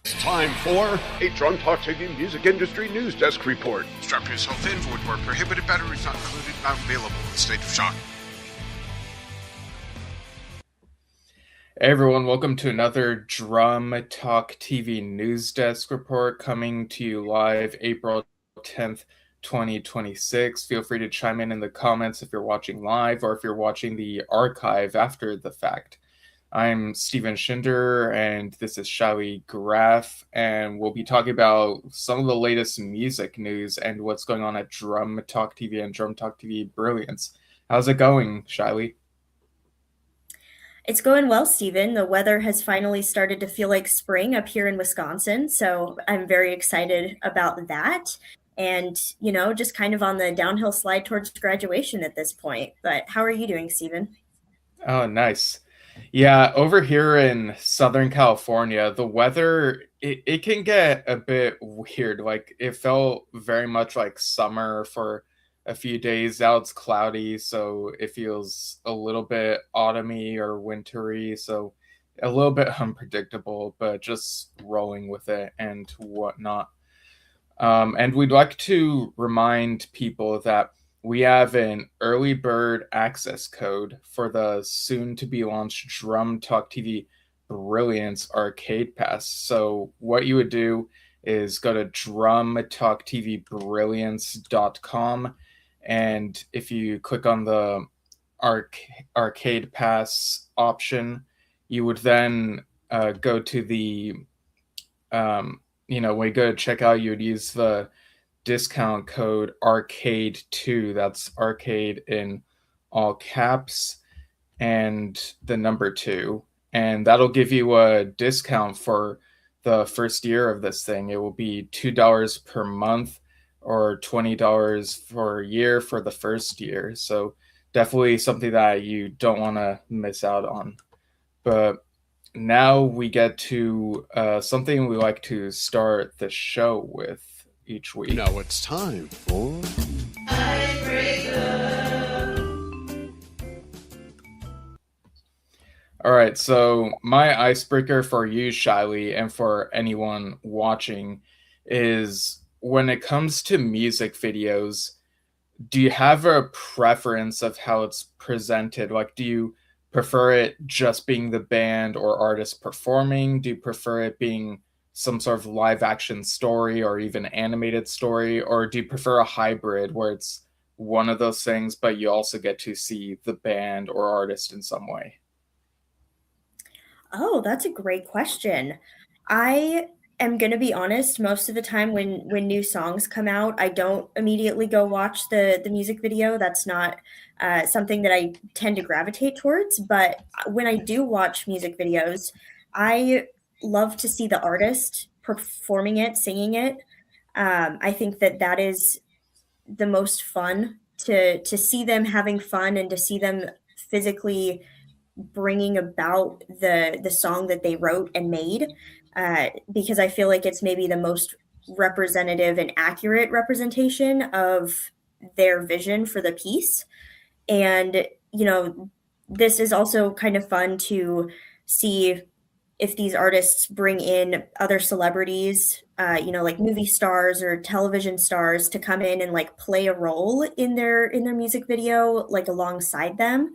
It's time for a Drunk Talk TV Music Industry News Desk Report. Strap yourself in for where prohibited batteries not included, not available in the state of shock. Hey everyone, welcome to another Drum Talk TV News Desk Report coming to you live April 10th, 2026. Feel free to chime in the comments if you're watching live or if you're watching the archive after the fact. I'm Steven Schinder, and this is Shawi Graf, and we'll be talking about some of the latest music news and what's going on at Drum Talk TV and Drum Talk TV Brilliance. How's it going, Shawi? It's going well, Steven. The weather has finally started to feel like spring up here in Wisconsin, so I'm very excited about that. And, just kind of on the downhill slide towards graduation at this point. But how are you doing, Steven? Oh, nice. Yeah, over here in Southern California, the weather, it can get a bit weird. Like, it felt very much like summer for a few days. Now it's cloudy, so it feels a little bit autumny or wintry, so a little bit unpredictable, but just rolling with it and whatnot. And we'd like to remind people that we have an early bird access code for the soon to be launched Drum Talk TV Brilliance Arcade Pass. So what you would do is go to drumtalktvbrilliance.com, and if you click on the Arcade Pass option, you would then go to the when you go to checkout, you would use the discount code ARCADE2. That's arcade in all caps and the number 2. And that'll give you a discount for the first year of this thing. It will be $2 per month or $20 for a year for the first year. So definitely something that you don't want to miss out on. But now we get to something we like to start the show with each week. Now it's time for All right, so my icebreaker for you, Shiley, and for anyone watching is when it comes to music videos, do you have a preference of how it's presented? Like, do you prefer it just being the band or artist performing? Do you prefer it being some sort of live action story or even animated story? Or do you prefer a hybrid where it's one of those things, but you also get to see the band or artist in some way? Oh, that's a great question. I am going to be honest, most of the time when new songs come out, I don't immediately go watch the music video. That's not something that I tend to gravitate towards. But when I do watch music videos, I love to see the artist performing it, singing it. I think that is the most fun to see them having fun and to see them physically bringing about the song that they wrote and made, because I feel like it's maybe the most representative and accurate representation of their vision for the piece. And this is also kind of fun to see if these artists bring in other celebrities, like movie stars or television stars, to come in and like play a role in their music video, like alongside them.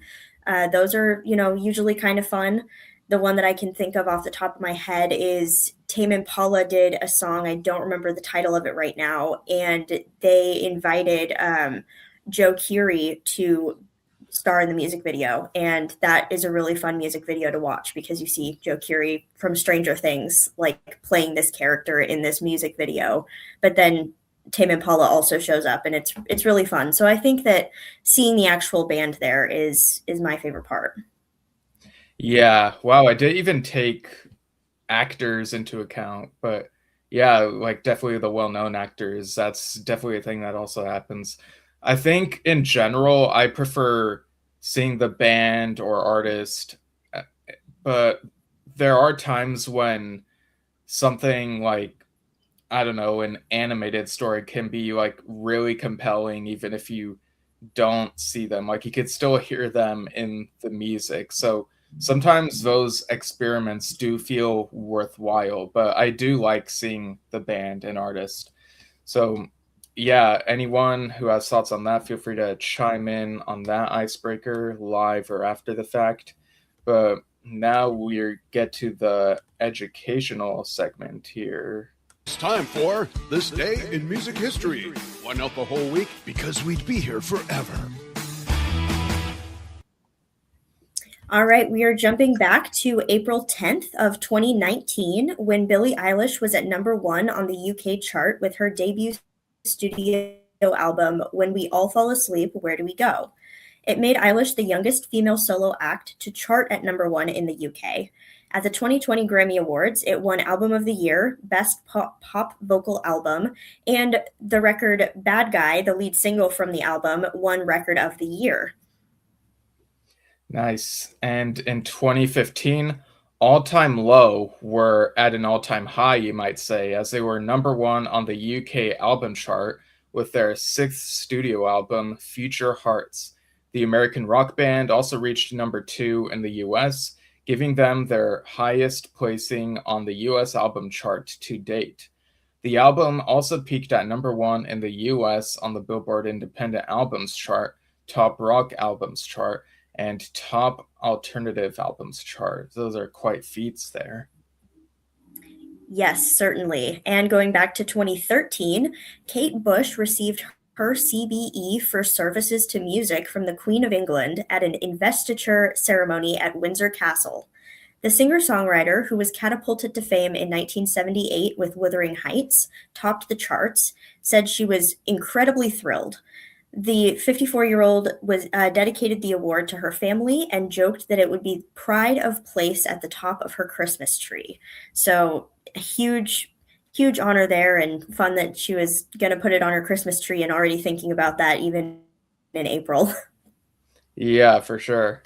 Those are, usually kind of fun. The one that I can think of off the top of my head is Tame Impala did a song. I don't remember the title of it right now. And they invited Joe Keery to star in the music video. And that is a really fun music video to watch because you see Joe Keery from Stranger Things, like playing this character in this music video. But then Tame Impala also shows up, and it's really fun. So I think that seeing the actual band there is my favorite part. Yeah, wow, I didn't even take actors into account, but yeah, like definitely the well-known actors, that's definitely a thing that also happens. I think in general, I prefer seeing the band or artist, but there are times when something like, I don't know, an animated story can be like really compelling, even if you don't see them. Like you could still hear them in the music. So sometimes those experiments do feel worthwhile, but I do like seeing the band and artist. So, yeah, anyone who has thoughts on that, feel free to chime in on that icebreaker live or after the fact. But now we get to the educational segment here. It's time for This Day in Music History. Why not the whole week? Because we'd be here forever. All right, we are jumping back to April 10th of 2019 when Billie Eilish was at #1 on the UK chart with her debut studio album, When We All Fall Asleep, Where Do We Go? It made Eilish the youngest female solo act to chart at #1 in the UK. At the 2020 Grammy Awards, it won Album of the Year, Best Pop Vocal Album, and the record Bad Guy, the lead single from the album, won Record of the Year. Nice. And in 2015, All Time Low were at an all-time high, you might say, as they were #1 on the UK album chart with their 6th studio album, Future Hearts. The American rock band also reached #2 in the US, giving them their highest placing on the US album chart to date. The album also peaked at #1 in the US on the Billboard Independent Albums chart, Top Rock Albums chart, and Top Alternative Albums chart. Those are quite feats there. Yes, certainly. And going back to 2013, Kate Bush received her CBE for services to music from the Queen of England at an investiture ceremony at Windsor Castle. The singer-songwriter, who was catapulted to fame in 1978 with Wuthering Heights, topped the charts, said she was incredibly thrilled. The 54-year-old was dedicated the award to her family and joked that it would be pride of place at the top of her Christmas tree. So a huge honor there, and fun that she was going to put it on her Christmas tree and already thinking about that even in April. Yeah, for sure.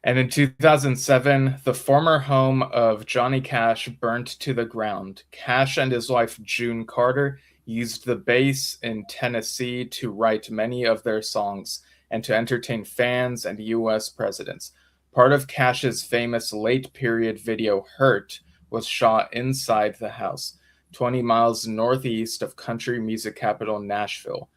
And in 2007, the former home of Johnny Cash burnt to the ground. Cash and his wife, June Carter, used the base in Tennessee to write many of their songs and to entertain fans and U.S. presidents. Part of Cash's famous late-period video Hurt was shot inside the house, 20 miles northeast of country music capital Nashville.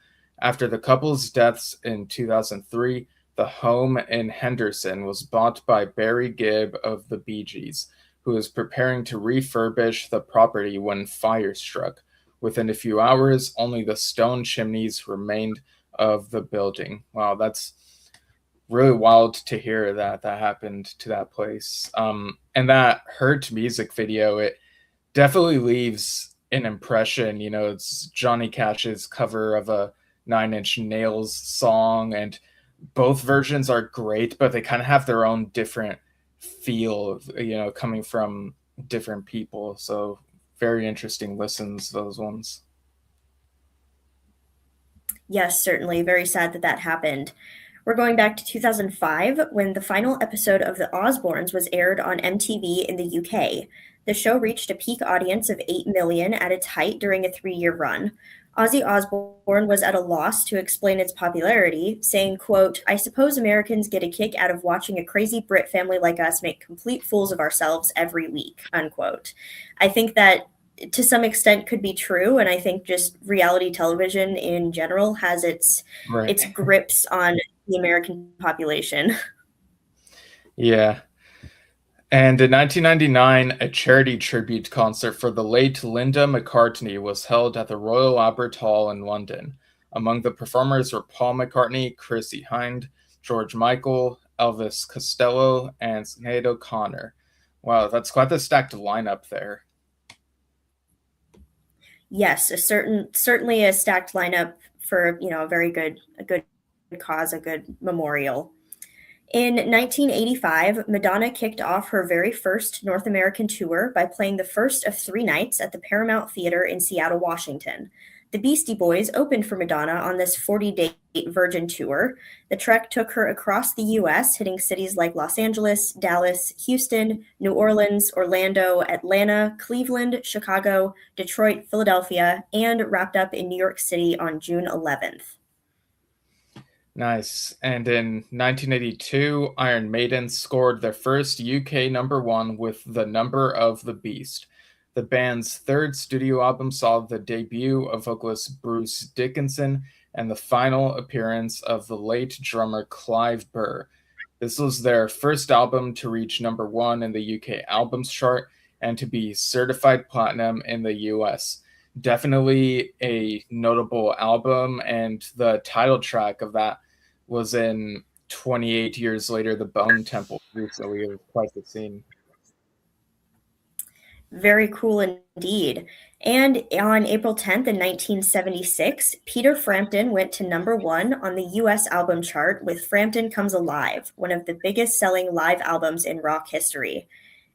After the couple's deaths in 2003, the home in Henderson was bought by Barry Gibb of the Bee Gees, who was preparing to refurbish the property when fire struck. Within a few hours, only the stone chimneys remained of the building. Wow, that's really wild to hear that happened to that place. And that Hurt music video, it definitely leaves an impression. You know, it's Johnny Cash's cover of a Nine Inch Nails song, and both versions are great, but they kind of have their own different feel, you know, coming from different people. So very interesting listens, those ones. Yes, certainly. Very sad that happened. We're going back to 2005 when the final episode of The Osbournes was aired on MTV in the UK. The show reached a peak audience of 8 million at its height during a 3-year run. Ozzy Osbourne was at a loss to explain its popularity, saying, quote, "I suppose Americans get a kick out of watching a crazy Brit family like us make complete fools of ourselves every week," unquote. I think that to some extent could be true, and I think just reality television in general has its grips on the American population. Yeah. And in 1999, a charity tribute concert for the late Linda McCartney was held at the Royal Albert Hall in London. Among the performers were Paul McCartney, Chrissie Hynde, George Michael, Elvis Costello, and Sinead O'Connor. Wow, that's quite the stacked lineup there. Yes, certainly a stacked lineup for, you know, a good cause, a good memorial. In 1985, Madonna kicked off her very first North American tour by playing the first of 3 nights at the Paramount Theater in Seattle, Washington. The Beastie Boys opened for Madonna on this 40-date Virgin tour. The trek took her across the U.S., hitting cities like Los Angeles, Dallas, Houston, New Orleans, Orlando, Atlanta, Cleveland, Chicago, Detroit, Philadelphia, and wrapped up in New York City on June 11th. Nice. And in 1982, Iron Maiden scored their first UK number one with The Number of the Beast. The band's third studio album saw the debut of vocalist Bruce Dickinson and the final appearance of the late drummer Clive Burr. This was their first album to reach number one in the UK albums chart and to be certified platinum in the US. Definitely a notable album, and the title track of that was in 28 years later, The Bone Temple. So we have quite the scene. Very cool indeed. And on April 10th in 1976, Peter Frampton went to number one on the US album chart with Frampton Comes Alive, one of the biggest selling live albums in rock history.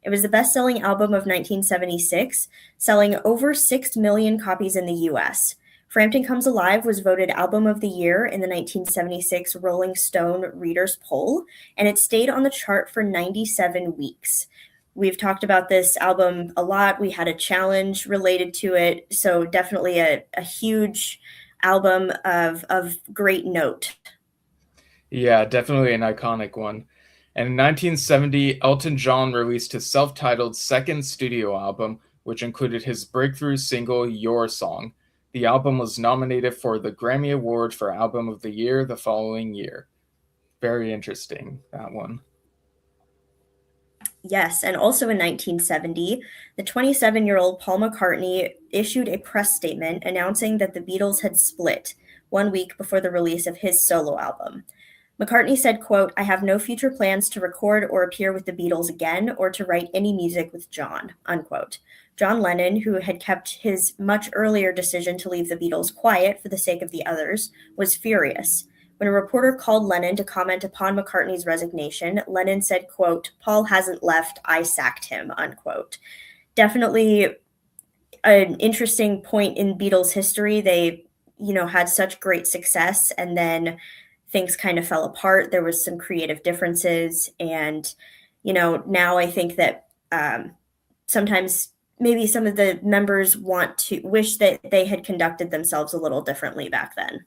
It was the best-selling album of 1976, selling over 6 million copies in the US. Frampton Comes Alive was voted Album of the Year in the 1976 Rolling Stone Readers' Poll, and it stayed on the chart for 97 weeks. We've talked about this album a lot. We had a challenge related to it, so definitely a huge album of great note. Yeah, definitely an iconic one. And in 1970, Elton John released his self-titled second studio album, which included his breakthrough single, Your Song. The album was nominated for the Grammy Award for Album of the Year the following year. Very interesting, that one. Yes, and also in 1970, the 27-year-old Paul McCartney issued a press statement announcing that the Beatles had split 1 week before the release of his solo album. McCartney said, quote, "I have no future plans to record or appear with the Beatles again or to write any music with John," unquote. John Lennon, who had kept his much earlier decision to leave the Beatles quiet for the sake of the others, was furious. When a reporter called Lennon to comment upon McCartney's resignation, Lennon said, quote, "Paul hasn't left, I sacked him," unquote. Definitely an interesting point in Beatles history. They, had such great success, and then things kind of fell apart. There was some creative differences, and, now I think that sometimes maybe some of the members wish that they had conducted themselves a little differently back then.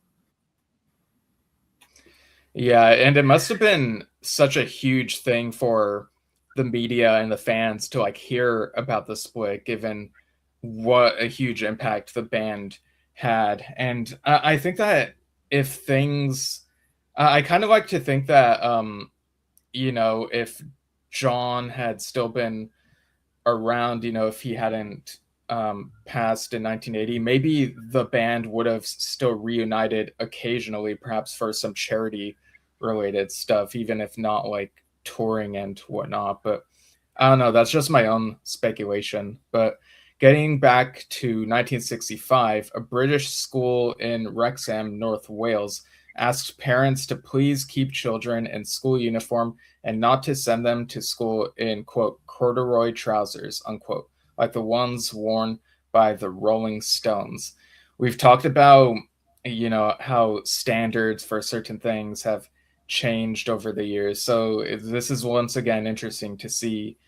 Yeah, and it must have been such a huge thing for the media and the fans to hear about the split, given what a huge impact the band had. And I think that if things, I kind of like to think that, if John had still been around, if he hadn't passed in 1980, maybe the band would have still reunited occasionally, perhaps for some charity related stuff, even if not touring and whatnot. But I don't know, that's just my own speculation. But getting back to 1965, a British school in Wrexham, North Wales, asked parents to please keep children in school uniform and not to send them to school in, quote, corduroy trousers, unquote, like the ones worn by the Rolling Stones. We've talked about, how standards for certain things have changed over the years. So this is once again interesting to see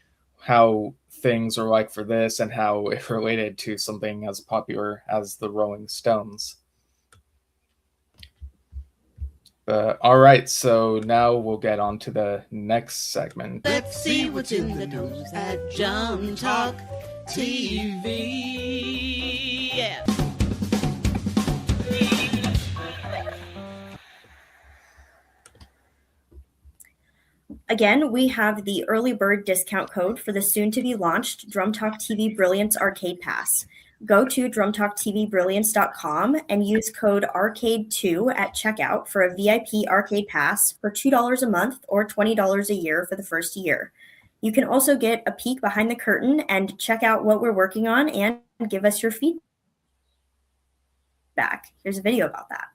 how things are like for this and how it related to something as popular as the Rolling Stones. All right, so now we'll get on to the next segment. Let's see what's in the news at Jump Talk TV. Yeah. Again, we have the early bird discount code for the soon-to-be-launched Drum Talk TV Brilliance Arcade Pass. Go to drumtalktvbrilliance.com and use code ARCADE2 at checkout for a VIP arcade pass for $2 a month or $20 a year for the first year. You can also get a peek behind the curtain and check out what we're working on and give us your feedback. Here's a video about that.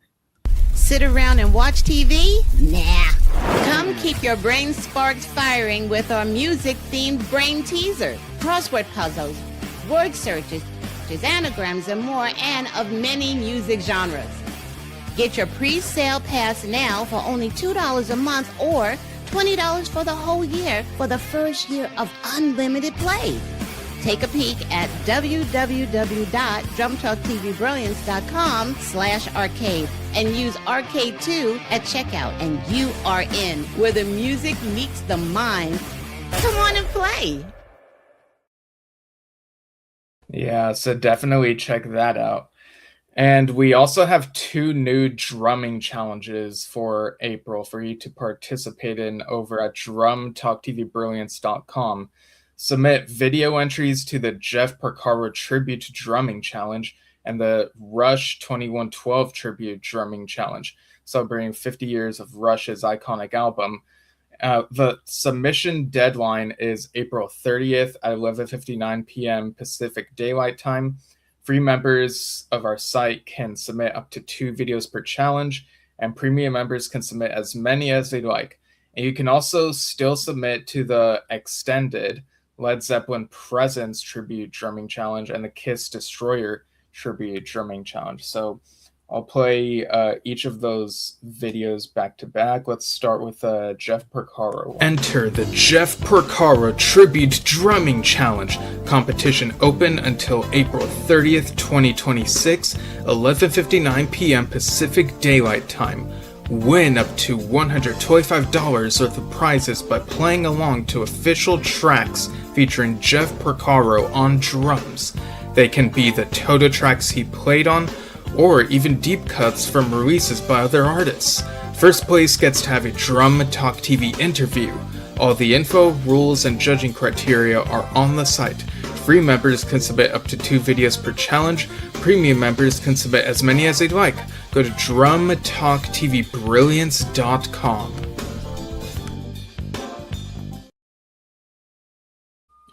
Sit around and watch TV? Nah. Come keep your brain sparks firing with our music-themed brain teaser, crossword puzzles, word searches, anagrams, and more, and of many music genres. Get your pre-sale pass now for only $2 a month or $20 for the whole year for the first year of unlimited play. Take a peek at www.drumtalktvbrilliance.com/arcade. and use Arcade2 at checkout, and you are in, where the music meets the mind. Come on and play. Yeah, so definitely check that out. And we also have 2 new drumming challenges for April for you to participate in over at drumtalktvbrilliance.com. Submit video entries to the Jeff Porcaro Tribute Drumming Challenge and the Rush 2112 Tribute Drumming Challenge, celebrating 50 years of Rush's iconic album. The submission deadline is April 30th at 11:59 p.m. Pacific Daylight Time. Free members of our site can submit up to 2 videos per challenge, and premium members can submit as many as they like. And you can also still submit to the extended Led Zeppelin Presence Tribute Drumming Challenge and the Kiss Destroyer Tribute Drumming Challenge. So I'll play each of those videos back to back. Let's start with Jeff Porcaro one. Enter the Jeff Porcaro Tribute Drumming Challenge. Competition open until April 30th, 2026, 11:59 p.m. Pacific Daylight Time. Win up to $125 worth of prizes by playing along to official tracks featuring Jeff Porcaro on drums. They can be the Toto tracks he played on, or even deep cuts from releases by other artists. First place gets to have a Drum Talk TV interview. All the info, rules, and judging criteria are on the site. Free members can submit up to 2 videos per challenge. Premium members can submit as many as they'd like. Go to drumtalktvbrilliance.com.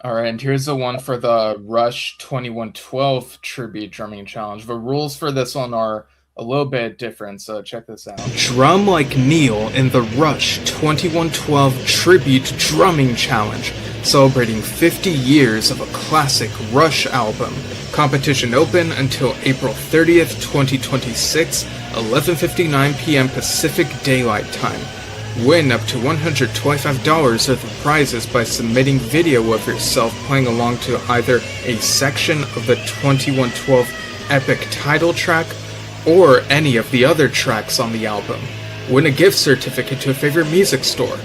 Alright, and here's the one for the Rush 2112 Tribute Drumming Challenge. The rules for this one are a little bit different, so check this out. Drum like Neil in the Rush 2112 Tribute Drumming Challenge, celebrating 50 years of a classic Rush album. Competition open until April 30th, 2026, 11:59 p.m. Pacific Daylight Time. Win up to $125 worth of prizes by submitting video of yourself playing along to either a section of the 2112 epic title track or any of the other tracks on the album. Win a gift certificate to a favorite music store.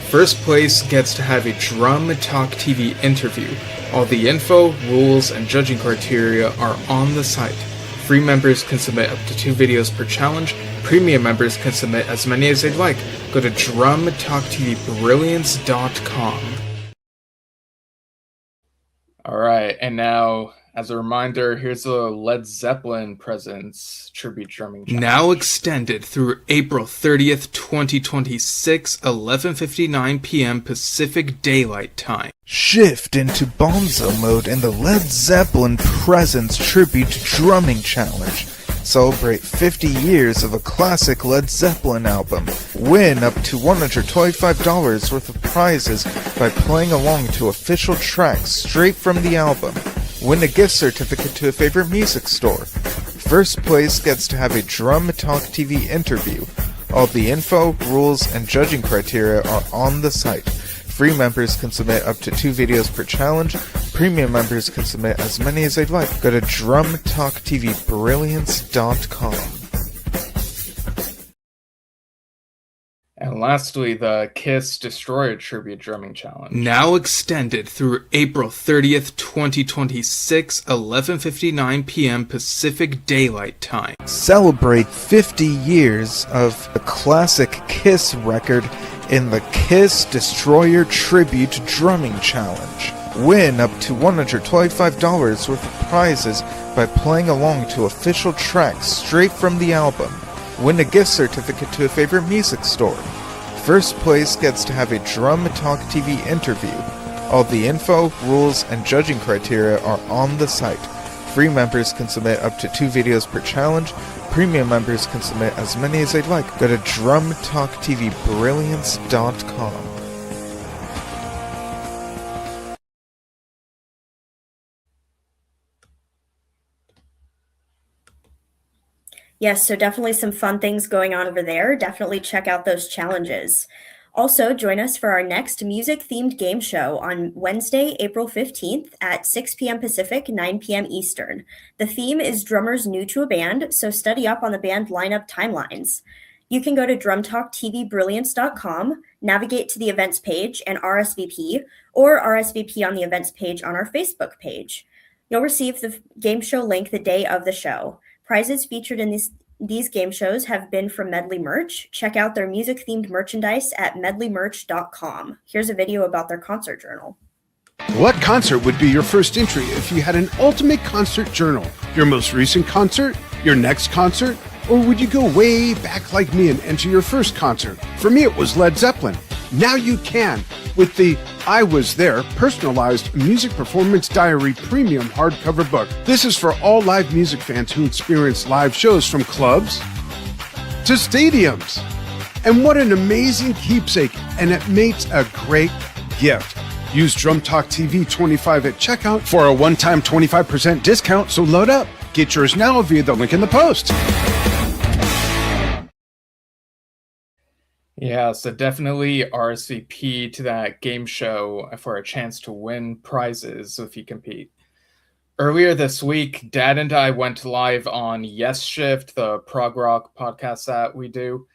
First place gets to have a Drum Talk TV interview. All the info, rules, and judging criteria are on the site. Free members can submit up to 2 videos per challenge. Premium members can submit as many as they'd like. Go to drumtalktvbrilliance.com. Alright, and now, as a reminder, here's the Led Zeppelin Presence Tribute Drumming Challenge. Now extended through April 30th, 2026, 11:59 p.m. Pacific Daylight Time. Shift into Bonzo mode in the Led Zeppelin Presence Tribute Drumming Challenge. Celebrate 50 years of a classic Led Zeppelin album. Win up to $125 worth of prizes by playing along to official tracks straight from the album. Win a gift certificate to a favorite music store. First place gets to have a Drum Talk TV interview. All the info, rules, and judging criteria are on the site. Free members can submit up to 2 videos per challenge. Premium members can submit as many as they'd like. Go to drumtalktvbrilliance.com. And lastly, the Kiss Destroyer Tribute Drumming Challenge. Now extended through April 30th, 2026, 11:59 p.m. Pacific Daylight Time. Celebrate 50 years of the classic Kiss record in the Kiss Destroyer Tribute Drumming Challenge. Win up to $125 worth of prizes by playing along to official tracks straight from the album. Win a gift certificate to a favorite music store. First place gets to have a Drum Talk TV interview. All the info, rules, and judging criteria are on the site. Free members can submit up to 2 videos per challenge. Premium members can submit as many as they'd like. Go to drumtalktvbrilliance.com. Yes, so definitely some fun things going on over there. Definitely check out those challenges. Also, join us for our next music-themed game show on Wednesday, April 15th at 6 p.m. Pacific, 9 p.m. Eastern. The theme is drummers new to a band, so study up on the band lineup timelines. You can go to drumtalktvbrilliance.com, navigate to the events page and RSVP, or RSVP on the events page on our Facebook page. You'll receive the game show link the day of the show. Prizes featured in these game shows have been from Medley Merch. Check out their music-themed merchandise at medleymerch.com. Here's a video about their concert journal. What concert would be your first entry if you had an ultimate concert journal? Your most recent concert? Your next concert? Or would you go way back like me and enter your first concert? For me, it was Led Zeppelin. Now you can with the I Was There personalized music performance diary premium hardcover book. This is for all live music fans who experience live shows from clubs to stadiums. And what an amazing keepsake, and it makes a great gift. Use Drum Talk TV 25 at checkout for a one-time 25% discount, so load up. Get yours now via the link in the post. Yeah, so definitely RSVP to that game show for a chance to win prizes if you compete. Earlier this week, Dad and I went live on Yes Shift, the prog rock podcast that we do,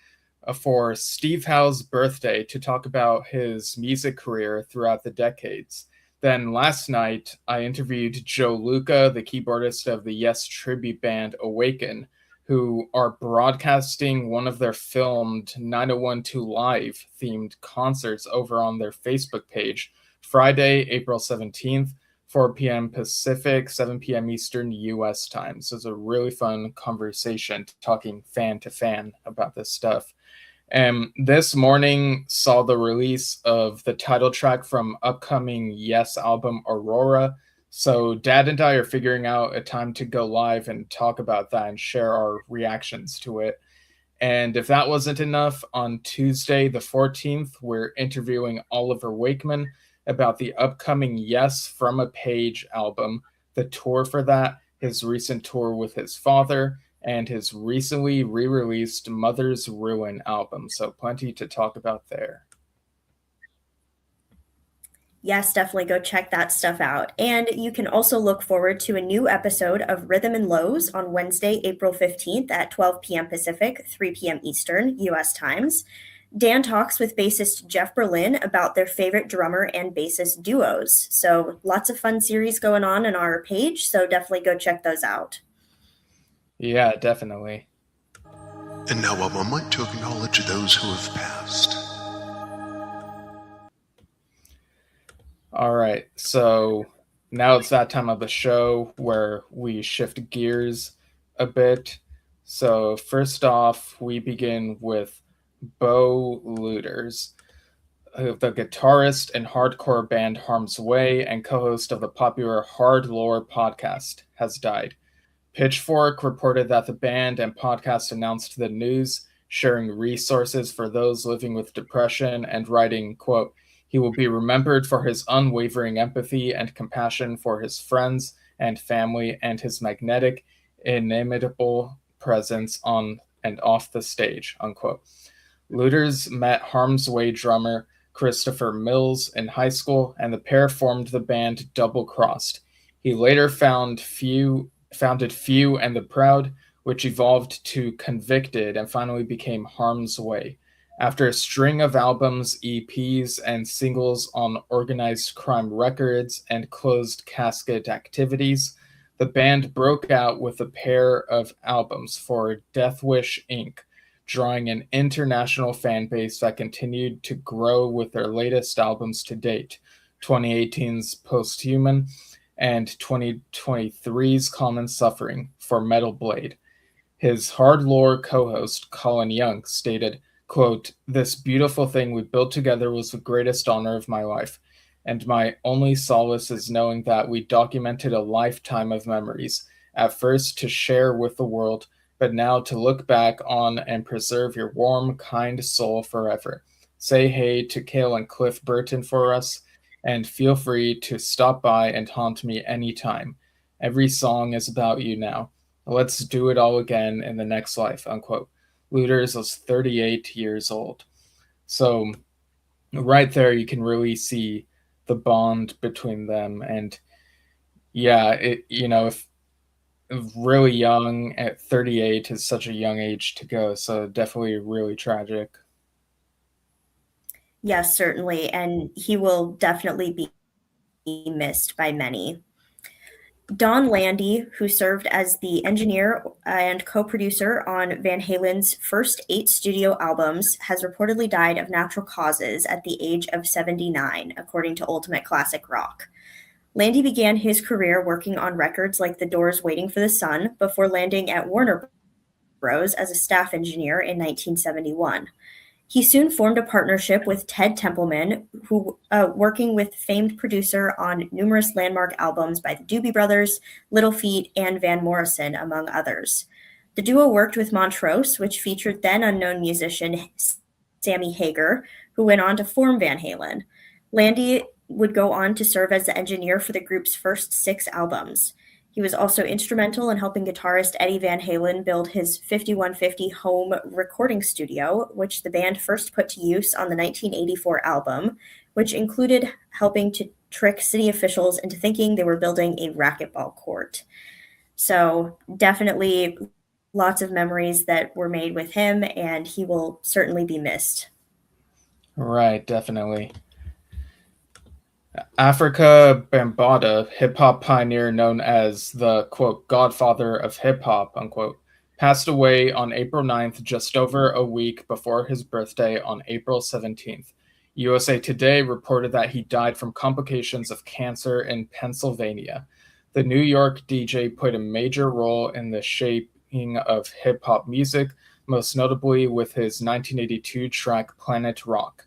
for Steve Howe's birthday to talk about his music career throughout the decades. Then last night, I interviewed Joe Luca, the keyboardist of the Yes tribute band Awaken, who are broadcasting one of their filmed 9012 Live themed concerts over on their Facebook page, Friday, April 17th, 4 p.m. Pacific, 7 p.m. Eastern US time. So it's a really fun conversation talking fan to fan about this stuff. And this morning saw the release of the title track from upcoming Yes album Aurora. So Dad and I are figuring out a time to go live and talk about that and share our reactions to it. And if that wasn't enough, on Tuesday the 14th, we're interviewing Oliver Wakeman about the upcoming Yes From a Page album, the tour for that, his recent tour with his father, and his recently re-released Mother's Ruin album. So plenty to talk about there. Yes, definitely go check that stuff out. And you can also look forward to a new episode of Rhythm and Lows on Wednesday, April 15th at 12 p.m. Pacific, 3 p.m. Eastern, US times. Dan talks with bassist Jeff Berlin about their favorite drummer and bassist duos. So lots of fun series going on our page, so definitely go check those out. Yeah, definitely. And now a moment to acknowledge those who have passed. All right, so now it's that time of the show where we shift gears a bit. So first off, we begin with Bo Luders, the guitarist and hardcore band Harm's Way and co-host of the popular Hard Lore podcast, has died. Pitchfork reported that the band and podcast announced the news, sharing resources for those living with depression and writing, quote, "He will be remembered for his unwavering empathy and compassion for his friends and family and his magnetic, inimitable presence on and off the stage," unquote. Luders met Harm's Way drummer Christopher Mills in high school, and the pair formed the band Double Crossed. He later founded Few and the Proud, which evolved to Convicted and finally became Harm's Way. After a string of albums, EPs, and singles on Organized Crime Records and Closed Casket Activities, the band broke out with a pair of albums for Death Wish Inc., drawing an international fan base that continued to grow with their latest albums to date, 2018's Posthuman and 2023's Common Suffering for Metal Blade. His Hard Lore co-host, Colin Young, stated, quote, "This beautiful thing we built together was the greatest honor of my life, and my only solace is knowing that we documented a lifetime of memories, at first to share with the world, but now to look back on and preserve your warm, kind soul forever. Say hey to Cale and Cliff Burton for us, and feel free to stop by and haunt me anytime. Every song is about you now. Let's do it all again in the next life," unquote. Luders was 38 years old. So right there you can really see the bond between them. And yeah, if really young at 38 is such a young age to go, so definitely really tragic. Yes, certainly, and he will definitely be missed by many. Don Landy, who served as the engineer and co-producer on Van Halen's first 8 studio albums, has reportedly died of natural causes at the age of 79, according to Ultimate Classic Rock. Landy began his career working on records like The Doors' Waiting for the Sun before landing at Warner Bros. As a staff engineer in 1971. He soon formed a partnership with Ted Templeman, who working with famed producer on numerous landmark albums by the Doobie Brothers, Little Feat, and Van Morrison, among others. The duo worked with Montrose, which featured then unknown musician Sammy Hagar, who went on to form Van Halen. Landy would go on to serve as the engineer for the group's first 6 albums. He was also instrumental in helping guitarist Eddie Van Halen build his 5150 home recording studio, which the band first put to use on the 1984 album, which included helping to trick city officials into thinking they were building a racquetball court. So definitely lots of memories that were made with him, and he will certainly be missed. Right, definitely. Afrika Bambaataa, hip-hop pioneer known as the, quote, godfather of hip-hop, unquote, passed away on April 9th, just over a week before his birthday on April 17th. USA Today reported that he died from complications of cancer in Pennsylvania. The New York DJ played a major role in the shaping of hip-hop music, most notably with his 1982 track Planet Rock.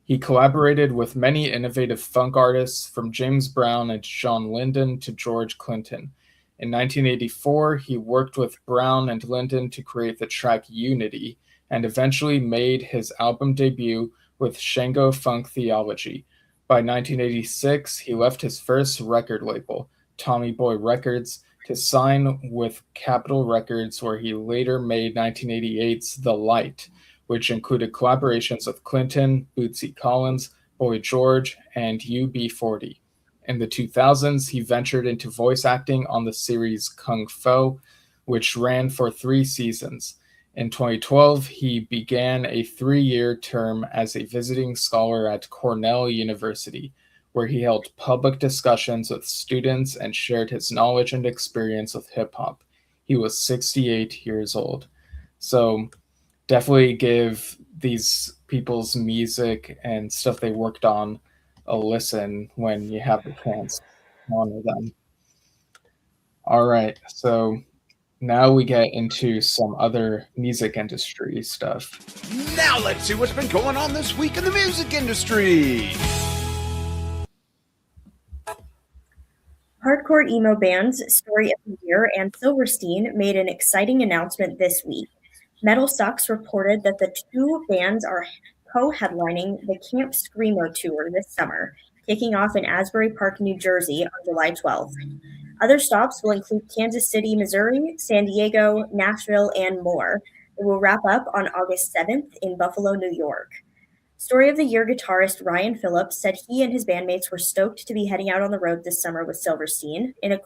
He collaborated with many innovative funk artists, from James Brown and John Lydon to George Clinton. In 1984, he worked with Brown and Lydon to create the track Unity, and eventually made his album debut with Shango Funk Theology. By 1986, he left his first record label, Tommy Boy Records, to sign with Capitol Records, where he later made 1988's The Light, which included collaborations with Clinton, Bootsy Collins, Boy George, and UB40. In the 2000s, he ventured into voice acting on the series Kung Fu, which ran for 3 seasons. In 2012, he began a 3-year term as a visiting scholar at Cornell University, where he held public discussions with students and shared his knowledge and experience with hip-hop. He was 68 years old. So definitely give these people's music and stuff they worked on a listen when you have the chance to honor them. All right, so now we get into some other music industry stuff. Now let's see what's been going on this week in the music industry. Hardcore emo bands Story of the Year and Silverstein made an exciting announcement this week. Metal Sucks reported that the 2 bands are co-headlining the Camp Screamo tour this summer, kicking off in Asbury Park, New Jersey on July 12th. Other stops will include Kansas City, Missouri, San Diego, Nashville, and more. It will wrap up on August 7th in Buffalo, New York. Story of the Year guitarist Ryan Phillips said he and his bandmates were stoked to be heading out on the road this summer with Silverstein. In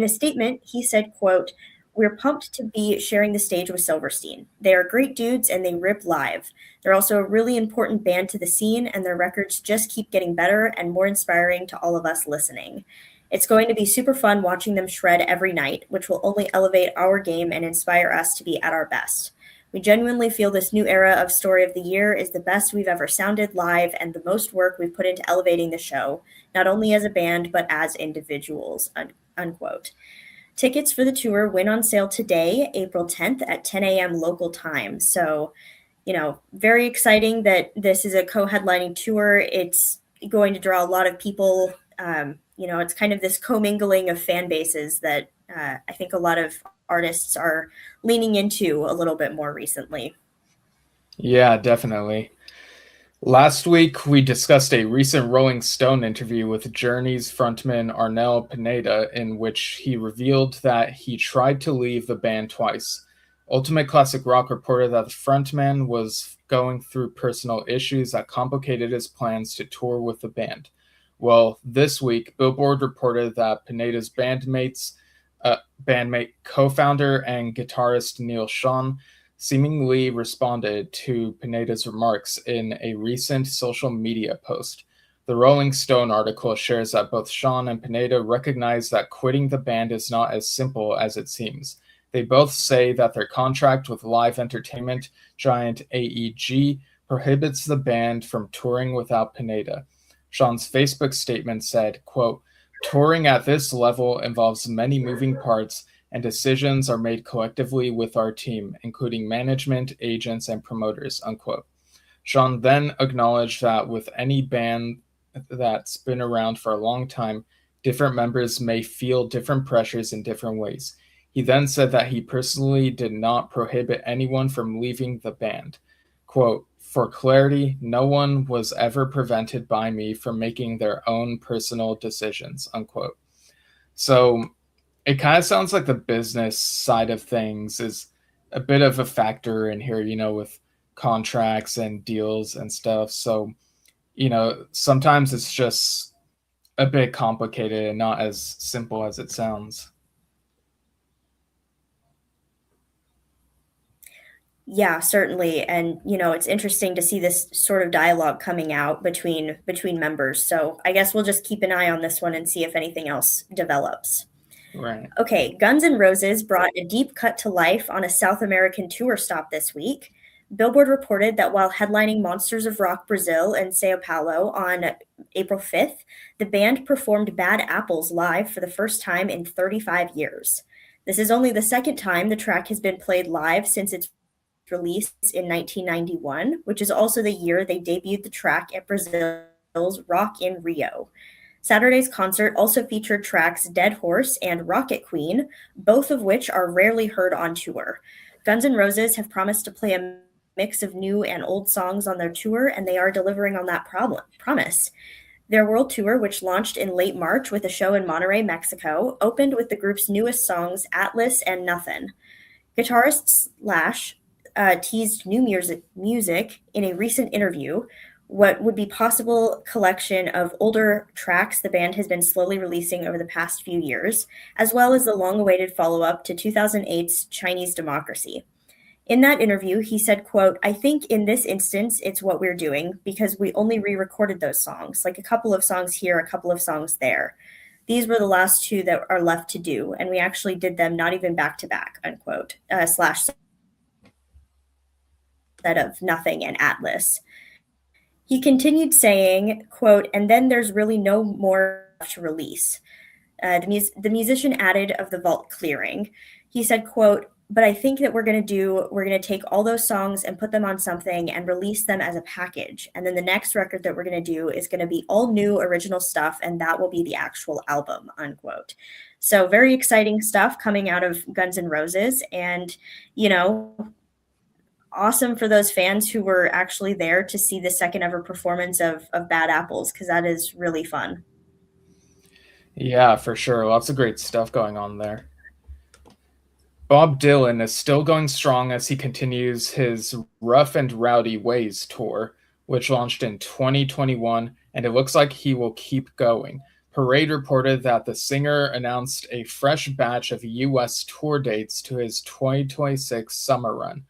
a statement, he said, quote, "We're pumped to be sharing the stage with Silverstein. They are great dudes and they rip live. They're also a really important band to the scene, and their records just keep getting better and more inspiring to all of us listening. It's going to be super fun watching them shred every night, which will only elevate our game and inspire us to be at our best. We genuinely feel this new era of Story of the Year is the best we've ever sounded live and the most work we've put into elevating the show, not only as a band, but as individuals," unquote. Tickets for the tour went on sale today, April 10th at 10 a.m. local time. So, very exciting that this is a co-headlining tour. It's going to draw a lot of people. It's kind of this commingling of fan bases that I think a lot of artists are leaning into a little bit more recently. Yeah, definitely. Last week, we discussed a recent Rolling Stone interview with Journey's frontman Arnel Pineda, in which he revealed that he tried to leave the band twice. Ultimate Classic Rock reported that the frontman was going through personal issues that complicated his plans to tour with the band. Well, this week, Billboard reported that Pineda's bandmate, co-founder, and guitarist Neil Schon seemingly responded to Pineda's remarks in a recent social media post. The Rolling Stone article shares that both Schon and Pineda recognize that quitting the band is not as simple as it seems. They both say that their contract with live entertainment giant AEG prohibits the band from touring without Pineda. Schon's Facebook statement said, quote, "Touring at this level involves many moving parts, and decisions are made collectively with our team, including management, agents, and promoters," unquote. Schon then acknowledged that with any band that's been around for a long time, different members may feel different pressures in different ways. He then said that he personally did not prohibit anyone from leaving the band. Quote, "For clarity, no one was ever prevented by me from making their own personal decisions," unquote. So it kind of sounds like the business side of things is a bit of a factor in here, with contracts and deals and stuff. So, sometimes it's just a bit complicated and not as simple as it sounds. Yeah, certainly. And, it's interesting to see this sort of dialogue coming out between members. So I guess we'll just keep an eye on this one and see if anything else develops. Right. Okay, Guns N' Roses brought a deep cut to life on a South American tour stop this week. Billboard reported that while headlining Monsters of Rock Brazil and Sao Paulo on April 5th, the band performed Bad Apples live for the first time in 35 years. This is only the second time the track has been played live since its release in 1991, which is also the year they debuted the track at Brazil's Rock in Rio. Saturday's concert also featured tracks Dead Horse and Rocket Queen, both of which are rarely heard on tour. Guns N' Roses have promised to play a mix of new and old songs on their tour, and they are delivering on that promise. Their world tour, which launched in late March with a show in Monterrey, Mexico, opened with the group's newest songs, Atlas and Nothin'. Guitarist Slash teased new music in a recent interview, what would be possible collection of older tracks the band has been slowly releasing over the past few years, as well as the long-awaited follow-up to 2008's Chinese Democracy. In that interview, he said, quote, "I think in this instance, it's what we're doing because we only re-recorded those songs, like a couple of songs here, a couple of songs there. These were the last two that are left to do, and we actually did them not even back to back," unquote, Slash said of Nothing and Atlas. He continued saying, quote, "And then there's really no more to release." The musician added of the vault clearing. He said, quote, "But I think that we're going to take all those songs and put them on something and release them as a package. And then the next record that we're going to do is going to be all new original stuff, and that will be the actual album," unquote. So very exciting stuff coming out of Guns N' Roses. And, awesome for those fans who were actually there to see the second ever performance of Bad Apples, because that is really fun. Yeah, for sure. Lots of great stuff going on there. Bob Dylan is still going strong as he continues his Rough and Rowdy Ways tour, which launched in 2021, and it looks like he will keep going. Parade reported that the singer announced a fresh batch of U.S. tour dates to his 2026 summer run.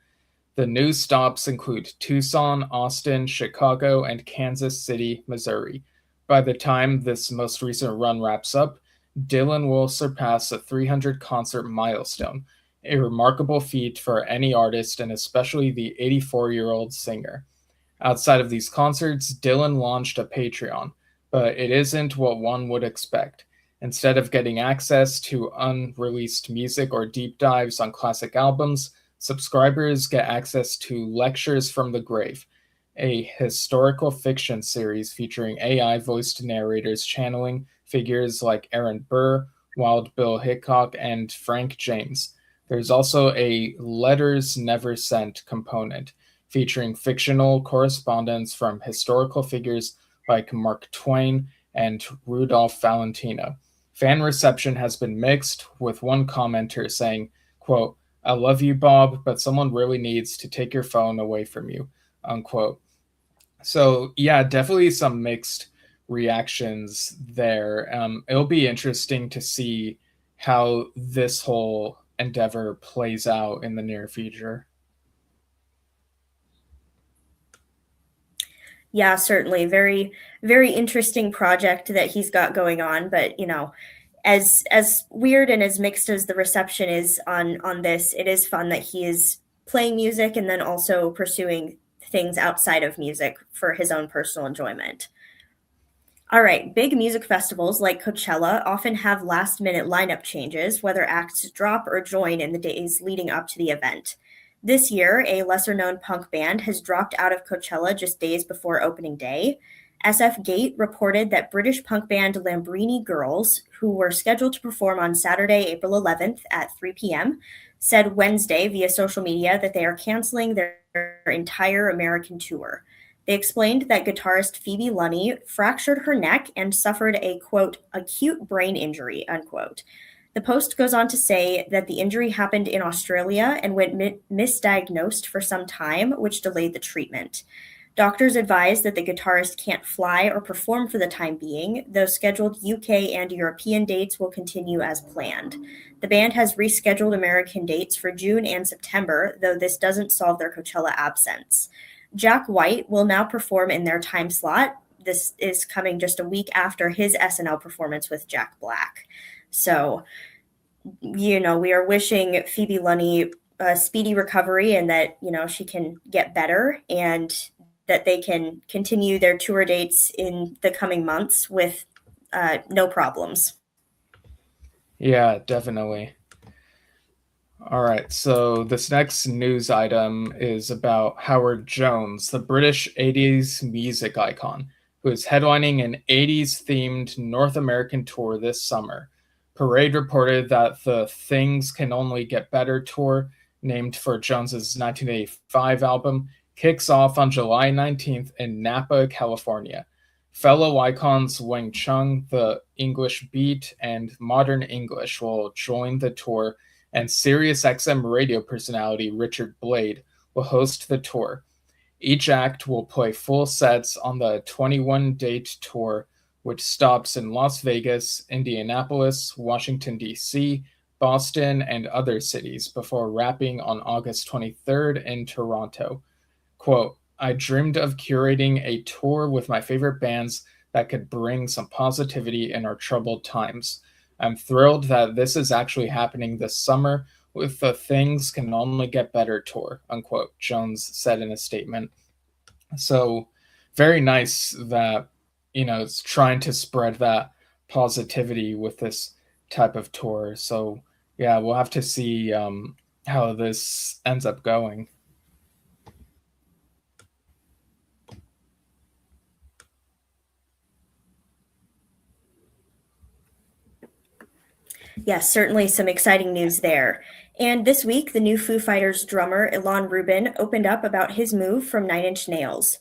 The new stops include Tucson, Austin, Chicago, and Kansas City, Missouri. By the time this most recent run wraps up, Dylan will surpass a 300 concert milestone, a remarkable feat for any artist and especially the 84-year-old singer. Outside of these concerts, Dylan launched a Patreon, but it isn't what one would expect. Instead of getting access to unreleased music or deep dives on classic albums, subscribers get access to Lectures from the Grave, a historical fiction series featuring AI-voiced narrators channeling figures like Aaron Burr, Wild Bill Hickok, and Frank James. There's also a Letters Never Sent component, featuring fictional correspondence from historical figures like Mark Twain and Rudolph Valentino. Fan reception has been mixed, with one commenter saying, quote, I love you, Bob, but someone really needs to take your phone away from you, unquote. So yeah, definitely some mixed reactions there. It'll be interesting to see how this whole endeavor plays out in the near future. Yeah, certainly. Very, very interesting project that he's got going on. But as weird and as mixed as the reception is on this, it is fun that he is playing music and then also pursuing things outside of music for his own personal enjoyment. All right, big music festivals like Coachella often have last minute lineup changes, whether acts drop or join in the days leading up to the event. This year, a lesser known punk band has dropped out of Coachella just days before opening day. SF Gate reported that British punk band Lambrini Girls, who were scheduled to perform on Saturday, April 11th at 3 p.m., said Wednesday via social media that they are canceling their entire American tour. They explained that guitarist Phoebe Lunny fractured her neck and suffered a, quote, acute brain injury, unquote. The post goes on to say that the injury happened in Australia and went misdiagnosed for some time, which delayed the treatment. Doctors advise that the guitarist can't fly or perform for the time being, though scheduled UK and European dates will continue as planned. The band has rescheduled American dates for June and September, though this doesn't solve their Coachella absence. Jack White will now perform in their time slot. This is coming just a week after his SNL performance with Jack Black. So, we are wishing Phoebe Lunny a speedy recovery and that, she can get better and that they can continue their tour dates in the coming months with no problems. Yeah, definitely. All right, so this next news item is about Howard Jones, the British 80s music icon, who is headlining an 80s-themed North American tour this summer. Parade reported that the Things Can Only Get Better tour, named for Jones's 1985 album, kicks off on July 19th in Napa, California. Fellow icons Wang Chung, the English Beat, and Modern English will join the tour, and SiriusXM radio personality Richard Blade will host the tour. Each act will play full sets on the 21-date tour, which stops in Las Vegas, Indianapolis, Washington, D.C., Boston, and other cities before wrapping on August 23rd in Toronto. Quote, I dreamed of curating a tour with my favorite bands that could bring some positivity in our troubled times. I'm thrilled that this is actually happening this summer with the Things Can Only Get Better tour, unquote, Jones said in a statement. So very nice that, it's trying to spread that positivity with this type of tour. So yeah, we'll have to see how this ends up going. Yes, certainly some exciting news there. And this week, the new Foo Fighters drummer Ilan Rubin opened up about his move from Nine Inch Nails.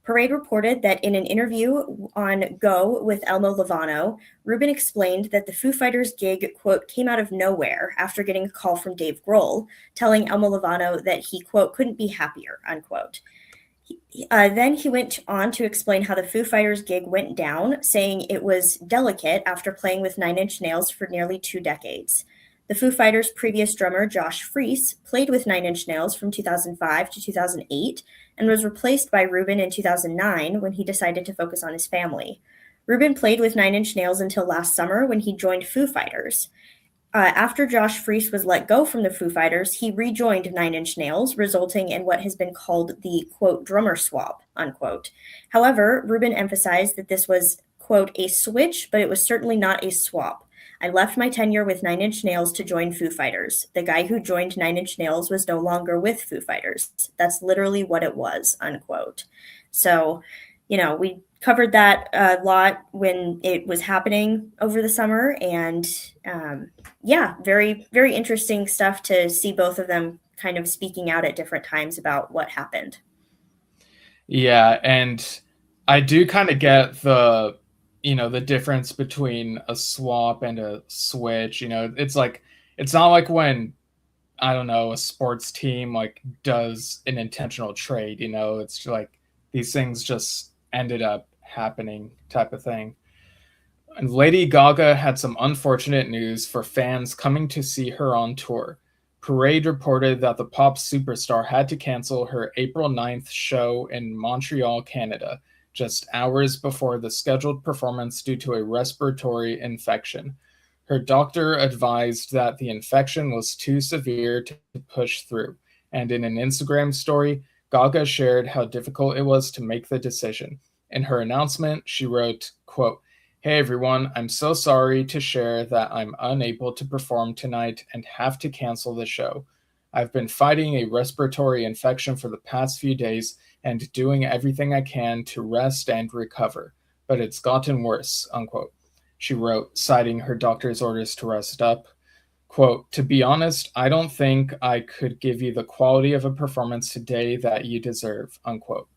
Parade reported that in an interview on Go with Elmo Lovano, Rubin explained that the Foo Fighters gig, quote, came out of nowhere after getting a call from Dave Grohl, telling Elmo Lovano that he, quote, couldn't be happier, unquote. Then he went on to explain how the Foo Fighters gig went down, saying it was delicate after playing with Nine Inch Nails for nearly 2 decades. The Foo Fighters' previous drummer, Josh Freese, played with Nine Inch Nails from 2005 to 2008 and was replaced by Rubin in 2009 when he decided to focus on his family. Rubin played with Nine Inch Nails until last summer when he joined Foo Fighters. After Josh Freese was let go from the Foo Fighters, he rejoined Nine Inch Nails, resulting in what has been called the, quote, drummer swap, unquote. However, Rubin emphasized that this was, quote, a switch, but it was certainly not a swap. I left my tenure with Nine Inch Nails to join Foo Fighters. The guy who joined Nine Inch Nails was no longer with Foo Fighters. That's literally what it was, unquote. So, we covered that a lot when it was happening over the summer. And very, very interesting stuff to see both of them kind of speaking out at different times about what happened. Yeah, and I do kind of get the difference between a swap and a switch. It's not like when I don't know, a sports team like does an intentional trade, it's like these things just ended up happening type of thing. And Lady Gaga had some unfortunate news for fans coming to see her on tour. Parade reported that the pop superstar had to cancel her April 9th show in Montreal, Canada, just hours before the scheduled performance due to a respiratory infection. Her doctor advised that the infection was too severe to push through, and in an Instagram story, Gaga shared how difficult it was to make the decision. In her announcement, she wrote, quote, "Hey everyone, I'm so sorry to share that I'm unable to perform tonight and have to cancel the show. I've been fighting a respiratory infection for the past few days and doing everything I can to rest and recover, but it's gotten worse," unquote. She wrote, citing her doctor's orders to rest up. Quote, "To be honest, I don't think I could give you the quality of a performance today that you deserve," unquote.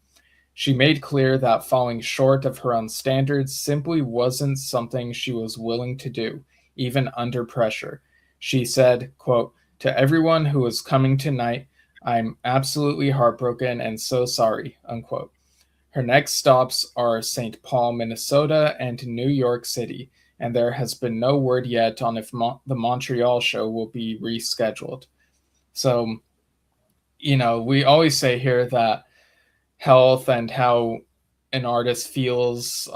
She made clear that falling short of her own standards simply wasn't something she was willing to do, even under pressure. She said, quote, "To everyone who is coming tonight, I'm absolutely heartbroken and so sorry," unquote. Her next stops are St. Paul, Minnesota, and New York City, and there has been no word yet on if the Montreal show will be rescheduled. So, we always say here that health and how an artist feels,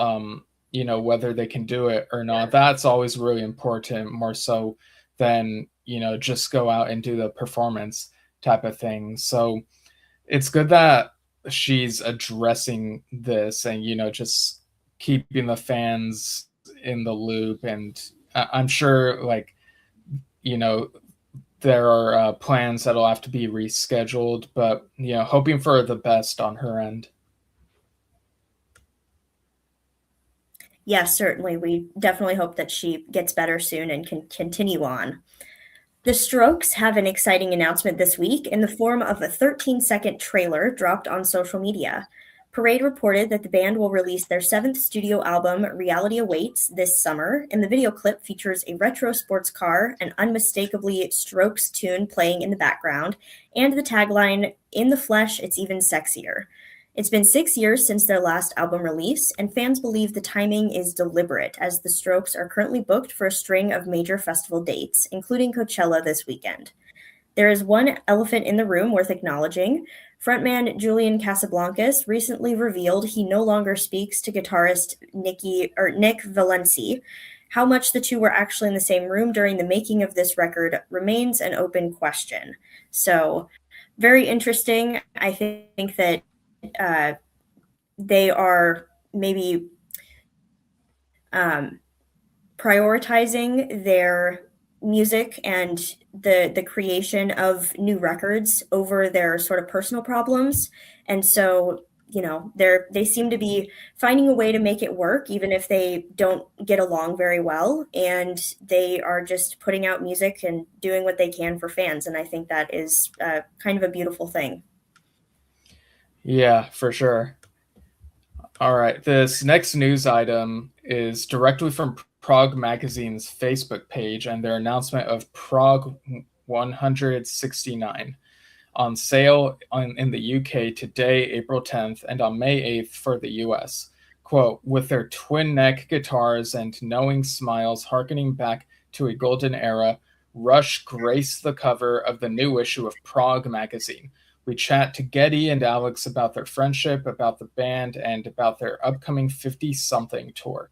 whether they can do it or not, that's always really important, more so than, just go out and do the performance type of thing. So it's good that she's addressing this and, just keeping the fans in the loop. And I'm sure, like, there are plans that'll have to be rescheduled, but hoping for the best on her end. Yes, certainly. We definitely hope that she gets better soon and can continue on. The Strokes have an exciting announcement this week in the form of a 13-second trailer dropped on social media. Parade reported that the band will release their 7th studio album, Reality Awaits, this summer, and the video clip features a retro sports car, an unmistakably Strokes tune playing in the background, and the tagline, "In the flesh, it's even sexier." It's been 6 years since their last album release, and fans believe the timing is deliberate, as the Strokes are currently booked for a string of major festival dates, including Coachella this weekend. There is one elephant in the room worth acknowledging. Frontman Julian Casablancas recently revealed he no longer speaks to guitarist Nick Valenci. How much the two were actually in the same room during the making of this record remains an open question. So, very interesting. I think that they are maybe prioritizing their music and the creation of new records over their sort of personal problems. And so, they seem to be finding a way to make it work, even if they don't get along very well. And they are just putting out music and doing what they can for fans. And I think that is kind of a beautiful thing. Yeah, for sure. All right. This next news item is directly from Prog Magazine's Facebook page and their announcement of Prog 169 on sale in the UK today, April 10th, and on May 8th for the US. Quote, "With their twin neck guitars and knowing smiles harkening back to a golden era, Rush graced the cover of the new issue of Prog Magazine. We chat to Getty and Alex about their friendship, about the band, and about their upcoming 50-something tour.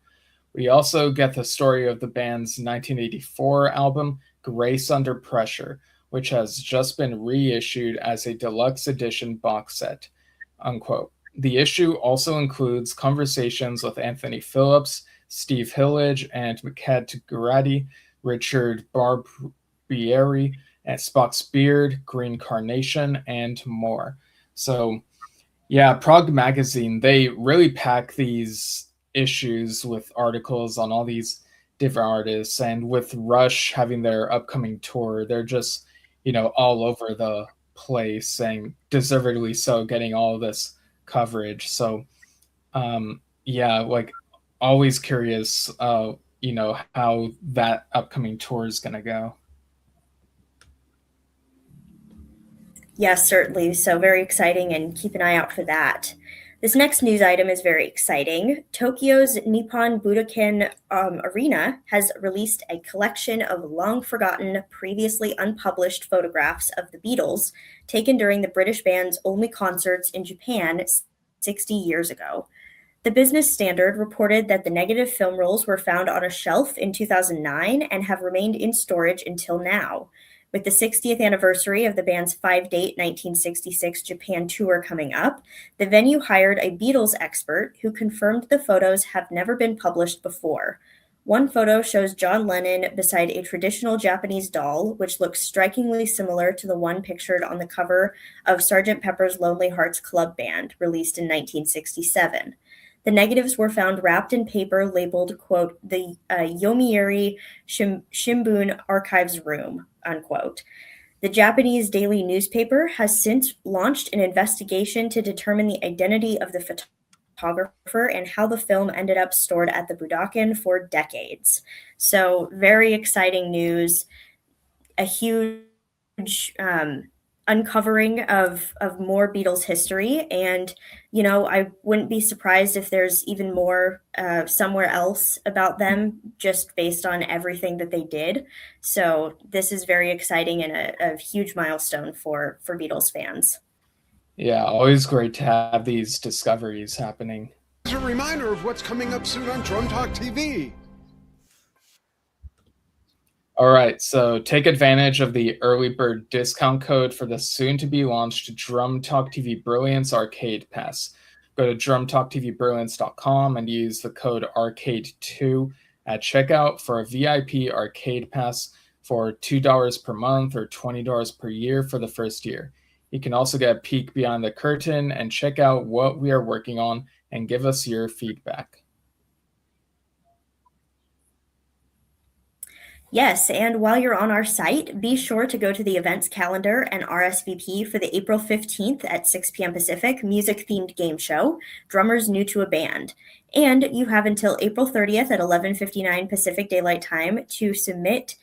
We also get the story of the band's 1984 album, Grace Under Pressure, which has just been reissued as a deluxe edition box set," unquote. The issue also includes conversations with Anthony Phillips, Steve Hillage, and Michad Garady, Richard Barbieri, and Spock's Beard, Green Carnation, and more. So, yeah, Prog Magazine, they really pack these issues with articles on all these different artists. And with Rush having their upcoming tour, they're just, all over the place, and deservedly so, getting all of this coverage. So, yeah, like, always curious, how that upcoming tour is going to go. Yes, certainly. So very exciting, and keep an eye out for that. This next news item is very exciting. Tokyo's Nippon Budokan Arena has released a collection of long-forgotten, previously unpublished photographs of the Beatles taken during the British band's only concerts in Japan 60 years ago. The Business Standard reported that the negative film rolls were found on a shelf in 2009 and have remained in storage until now. With the 60th anniversary of the band's 5-date 1966 Japan tour coming up, the venue hired a Beatles expert who confirmed the photos have never been published before. One photo shows John Lennon beside a traditional Japanese doll, which looks strikingly similar to the one pictured on the cover of Sgt. Pepper's Lonely Hearts Club Band, released in 1967. The negatives were found wrapped in paper labeled, quote, the Yomiuri Shimbun Archives Room, unquote. The Japanese daily newspaper has since launched an investigation to determine the identity of the photographer and how the film ended up stored at the Budokan for decades. So very exciting news, a huge uncovering of more Beatles history. And, you know, I wouldn't be surprised if there's even more somewhere else about them, just based on everything that they did. So this is very exciting and a huge milestone for Beatles fans. Yeah, always great to have these discoveries happening. As a reminder of what's coming up soon on Drum Talk TV. All right, so take advantage of the early bird discount code for the soon-to-be-launched Drum Talk TV Brilliance Arcade Pass. Go to drumtalktvbrilliance.com and use the code ARCADE2 at checkout for a VIP arcade pass for $2 per month or $20 per year for the first year. You can also get a peek behind the curtain and check out what we are working on and give us your feedback. Yes, and while you're on our site, be sure to go to the events calendar and RSVP for the April 15th at 6 p.m. Pacific music-themed game show, Drummers New to a Band. And you have until April 30th at 11:59 Pacific Daylight Time to submit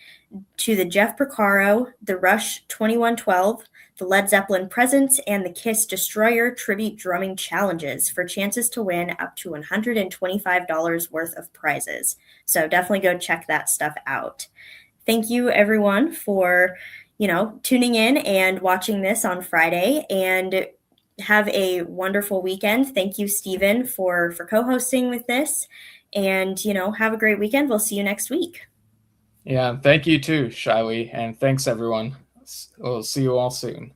to the Jeff Porcaro, the Rush 2112, the Led Zeppelin Presence, and the Kiss Destroyer Tribute Drumming Challenges for chances to win up to $125 worth of prizes. So definitely go check that stuff out. Thank you, everyone, for, tuning in and watching this on Friday, and have a wonderful weekend. Thank you, Stephen, for co-hosting with this, and, have a great weekend. We'll see you next week. Yeah, thank you too, Shiley, and thanks everyone. We'll see you all soon.